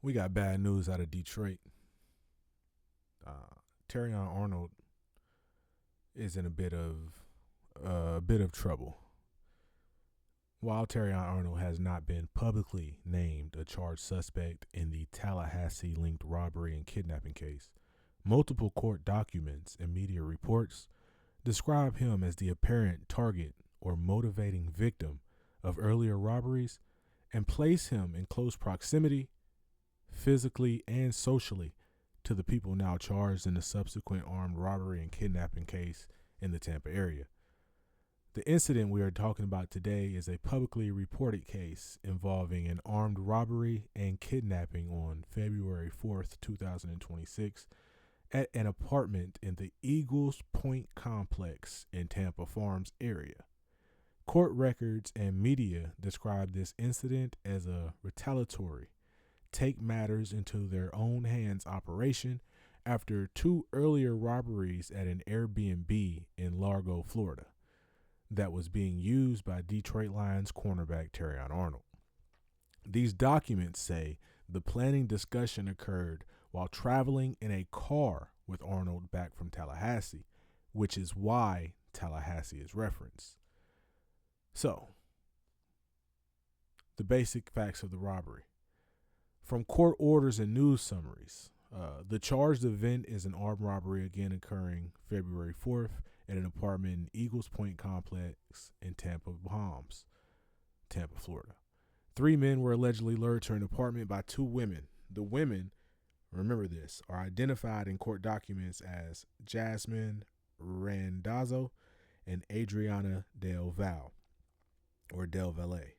We got bad news out of Detroit. Terrion Arnold is in a bit of trouble. While Terrion Arnold has not been publicly named a charged suspect in the Tallahassee-linked robbery and kidnapping case, multiple court documents and media reports describe him as the apparent target or motivating victim of earlier robberies and place him in close proximity, physically and socially, to the people now charged in the subsequent armed robbery and kidnapping case in the Tampa area. The incident we are talking about today is a publicly reported case involving an armed robbery and kidnapping on February 4th, 2026, at an apartment in the Eagles Point complex in Tampa Farms area. Court records and media describe this incident as a retaliatory, take matters into their own hands operation after two earlier robberies at an Airbnb in Largo, Florida, that was being used by Detroit Lions cornerback Terrion Arnold. These documents say the planning discussion occurred while traveling in a car with Arnold back from Tallahassee, which is why Tallahassee is referenced. So, the basic facts of the robbery. From court orders and news summaries, the charged event is an armed robbery again occurring February 4th at an apartment in Eagles Point complex in Tampa Palms, Tampa, Florida. Three men were allegedly lured to an apartment by two women. The women, remember this, are identified in court documents as Jasmine Randazzo and Adriana Del Val, or Del Valle.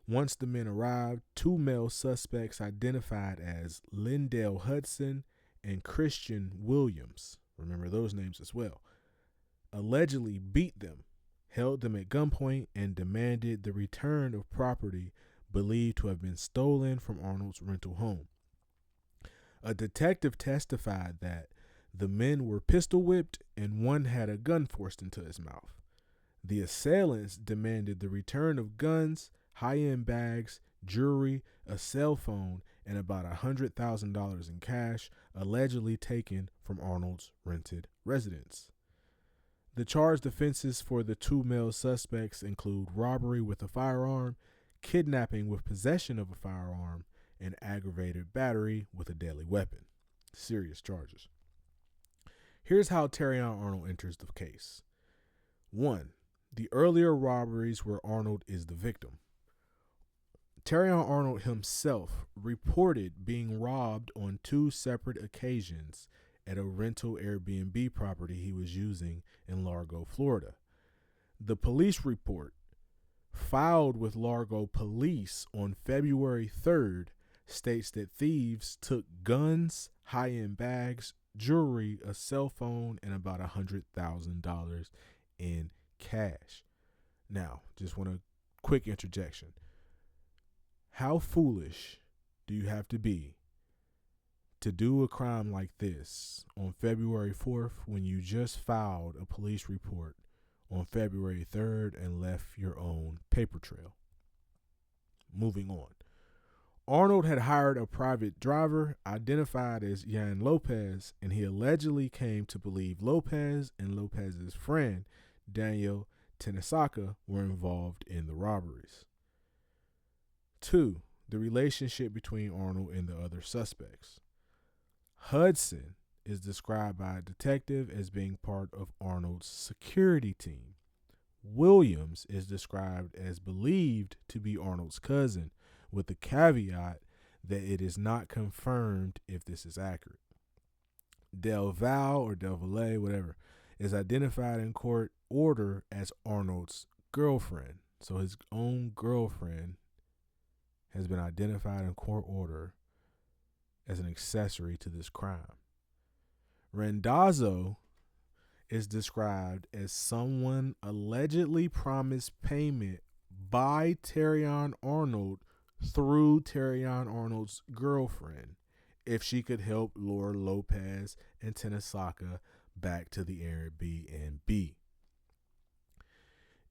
Once the men arrived, two male suspects identified as Lindell Hudson and Christian Williams, remember those names as well, allegedly beat them, held them at gunpoint, and demanded the return of property believed to have been stolen from Arnold's rental home. A detective testified that the men were pistol whipped and one had a gun forced into his mouth. The assailants demanded the return of guns, high-end bags, jewelry, a cell phone, and about $100,000 in cash allegedly taken from Arnold's rented residence. The charged offenses for the two male suspects include robbery with a firearm, kidnapping with possession of a firearm, and aggravated battery with a deadly weapon. Serious charges. Here's how Terrion Arnold enters the case. 1. The earlier robberies where Arnold is the victim. Terrion Arnold himself reported being robbed on two separate occasions at a rental Airbnb property he was using in Largo, Florida. The police report filed with Largo police on February 3rd states that thieves took guns, high-end bags, jewelry, a cell phone, and about $100,000 in cash. Now, just want a quick interjection. How foolish do you have to be to do a crime like this on February 4th when you just filed a police report on February 3rd and left your own paper trail? Moving on. Arnold had hired a private driver identified as Yan Lopez, and he allegedly came to believe Lopez and Lopez's friend, Daniel Tenesaka, were involved in the robberies. 2. The relationship between Arnold and the other suspects. Hudson is described by a detective as being part of Arnold's security team. Williams is described as believed to be Arnold's cousin, with the caveat that it is not confirmed if this is accurate. Del Val or Del Valle, whatever, is identified in court order as Arnold's girlfriend. So his own girlfriend has been identified in court order as an accessory to this crime. Randazzo is described as someone allegedly promised payment by Terrion Arnold through Terrion Arnold's girlfriend if she could help lure Lopez and Tenesaka back to the Airbnb.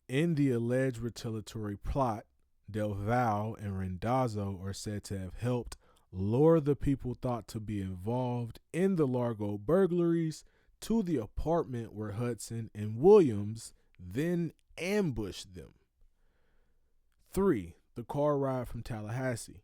In the alleged retaliatory plot, Del Val and Randazzo are said to have helped lure the people thought to be involved in the Largo burglaries to the apartment where Hudson and Williams then ambushed them. 3. The car ride from Tallahassee.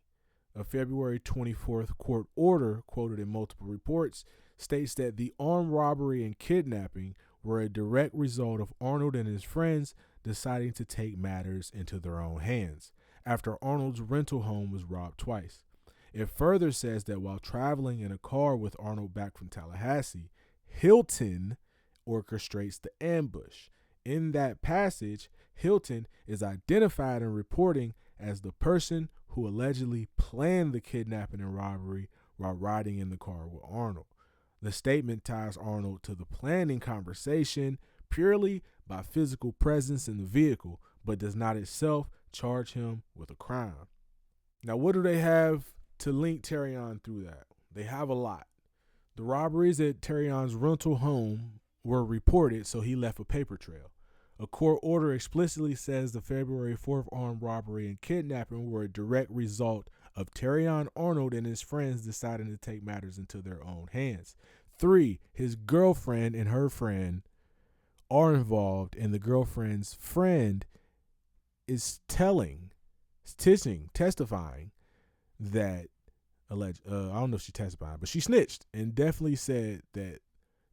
A February 24th court order, quoted in multiple reports, states that the armed robbery and kidnapping were a direct result of Arnold and his friends deciding to take matters into their own hands after Arnold's rental home was robbed twice. It further says that while traveling in a car with Arnold back from Tallahassee, Hilton orchestrates the ambush. In that passage, Hilton is identified in reporting as the person who allegedly planned the kidnapping and robbery while riding in the car with Arnold. The statement ties Arnold to the planning conversation purely by physical presence in the vehicle, but does not itself charge him with a crime. Now, what do they have to link Terrion through that? They have a lot. The robberies at Terrion's rental home were reported, so he left a paper trail. A court order explicitly says the February 4th armed robbery and kidnapping were a direct result of Terrion Arnold and his friends deciding to take matters into their own hands. 3. His girlfriend and her friend are involved, and the girlfriend's friend is testifying that I don't know if she testified, but she snitched and definitely said that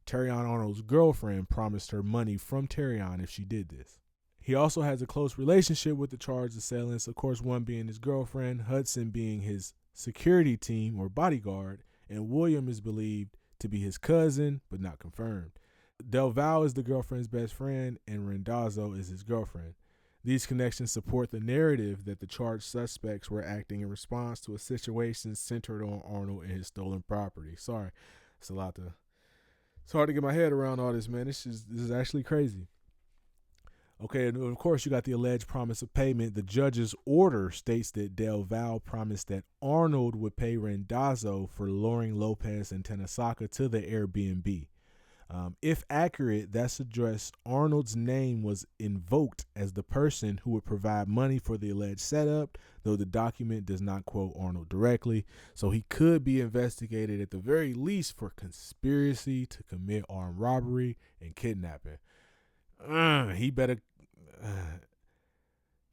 Terrion Arnold's girlfriend promised her money from Terrion if she did this. He also has a close relationship with the charged assailants, of course, one being his girlfriend, Hudson being his security team or bodyguard, and William is believed to be his cousin, but not confirmed. Del Valle is the girlfriend's best friend, and Randazzo is his girlfriend. These connections support the narrative that the charged suspects were acting in response to a situation centered on Arnold and his stolen property. Sorry, it's hard to get my head around all this, man. This is actually crazy. Okay, and of course you got the alleged promise of payment. The judge's order states that Del Valle promised that Arnold would pay Randazzo for luring Lopez and Tenesaka to the Airbnb. If accurate, that suggests Arnold's name was invoked as the person who would provide money for the alleged setup, though the document does not quote Arnold directly. So he could be investigated at the very least for conspiracy to commit armed robbery and kidnapping. He better...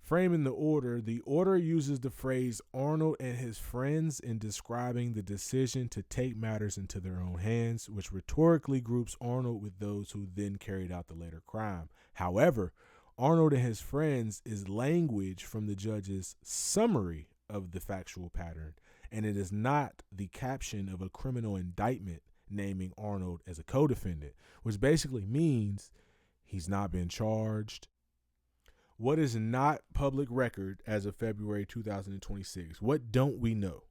Framing the order uses the phrase Arnold and his friends in describing the decision to take matters into their own hands, which rhetorically groups Arnold with those who then carried out the later crime. However, Arnold and his friends is language from the judge's summary of the factual pattern, and it is not the caption of a criminal indictment naming Arnold as a co-defendant, which basically means he's not been charged. What is not public record as of February 2026? What don't we know?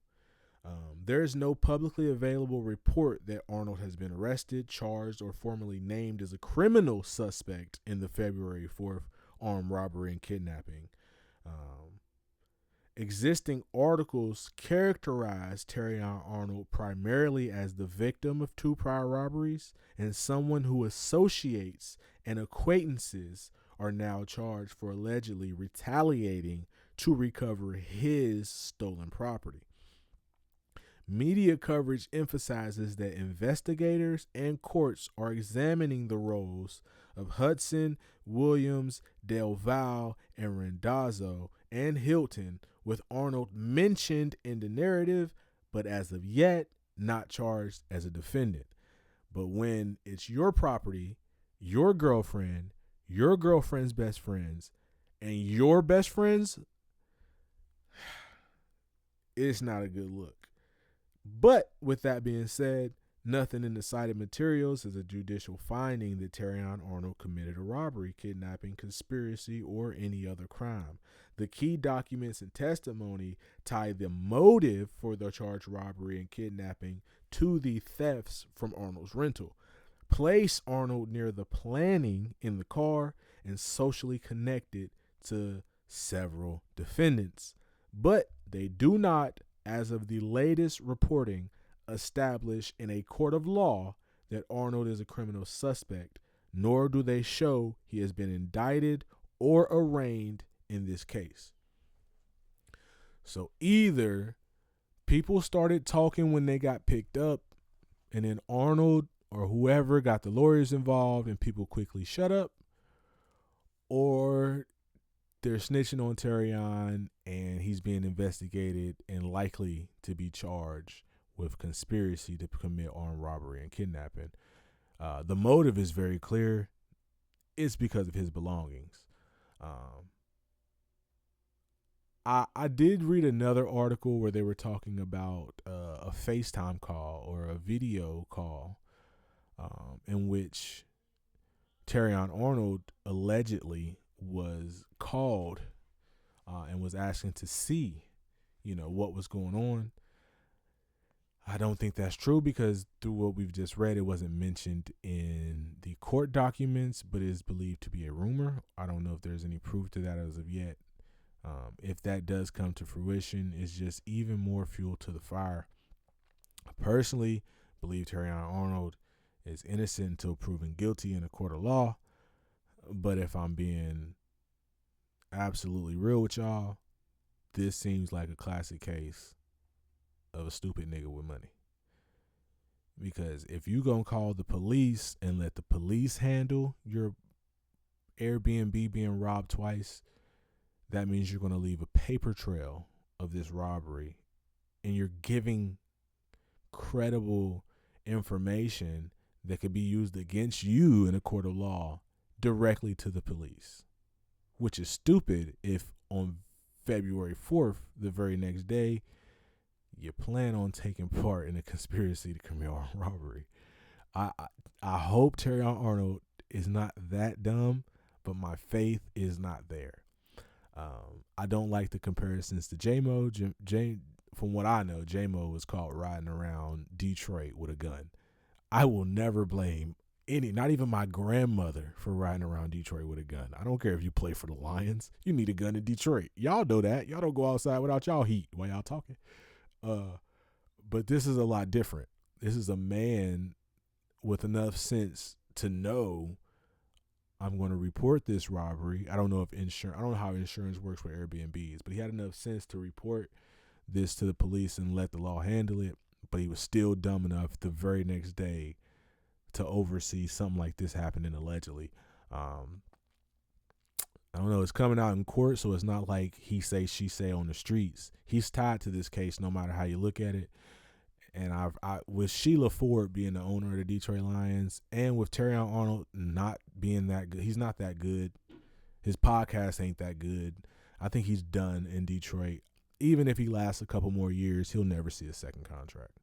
There is no publicly available report that Arnold has been arrested, charged, or formally named as a criminal suspect in the February 4th armed robbery and kidnapping. Existing articles characterize Terrion Arnold primarily as the victim of 2 prior robberies and someone who associates and acquaintances are now charged for allegedly retaliating to recover his stolen property. Media coverage emphasizes that investigators and courts are examining the roles of Hudson, Williams, Del Valle, and Randazzo and Hilton, with Arnold mentioned in the narrative, but as of yet not charged as a defendant. But when it's your property, your girlfriend, your girlfriend's best friends, and your best friends, it's not a good look. But with that being said, nothing in the cited materials is a judicial finding that Terrion Arnold committed a robbery, kidnapping, conspiracy, or any other crime. The key documents and testimony tie the motive for the charged robbery and kidnapping to the thefts from Arnold's rental. Place Arnold near the planning in the car and socially connected to several defendants. But they do not, as of the latest reporting, establish in a court of law that Arnold is a criminal suspect, nor do they show he has been indicted or arraigned in this case. So either People started talking when they got picked up, and then Arnold or whoever got the lawyers involved, and people quickly shut up, or they're snitching on Terrion, and he's being investigated and likely to be charged with conspiracy to commit armed robbery and kidnapping. The motive is very clear. It's because of his belongings. I did read another article where they were talking about a FaceTime call or a video call in which Terrion Arnold allegedly was called and was asking to see, what was going on. I don't think that's true because through what we've just read, it wasn't mentioned in the court documents, but is believed to be a rumor. I don't know if there's any proof to that as of yet. If that does come to fruition, it's just even more fuel to the fire. I personally believe Terrion Arnold is innocent until proven guilty in a court of law. But if I'm being absolutely real with y'all, this seems like a classic case of a stupid nigga with money. Because if you gonna call the police and let the police handle your Airbnb being robbed twice, that means you're gonna leave a paper trail of this robbery, and you're giving credible information that could be used against you in a court of law directly to the police, which is stupid if on February 4th, the very next day, you plan on taking part in a conspiracy to commit armed robbery. I hope Terrion Arnold is not that dumb, but my faith is not there. I don't like the comparisons to J-Mo. From what I know, J-Mo was caught riding around Detroit with a gun. I will never blame not even my grandmother, for riding around Detroit with a gun. I don't care if you play for the Lions. You need a gun in Detroit. Y'all know that. Y'all don't go outside without y'all heat while y'all talking. But this is a lot different. This is a man with enough sense to know I'm going to report this robbery. I don't know how insurance works for Airbnbs, but he had enough sense to report this to the police and let the law handle it. But he was still dumb enough the very next day to oversee something like this happening allegedly. I don't know. It's coming out in court, so it's not like he say, she say on the streets. He's tied to this case no matter how you look at it. And I with Sheila Ford being the owner of the Detroit Lions, and with Terrion Arnold not being that good, he's not that good. His podcast ain't that good. I think he's done in Detroit. Even if he lasts a couple more years, he'll never see a second contract.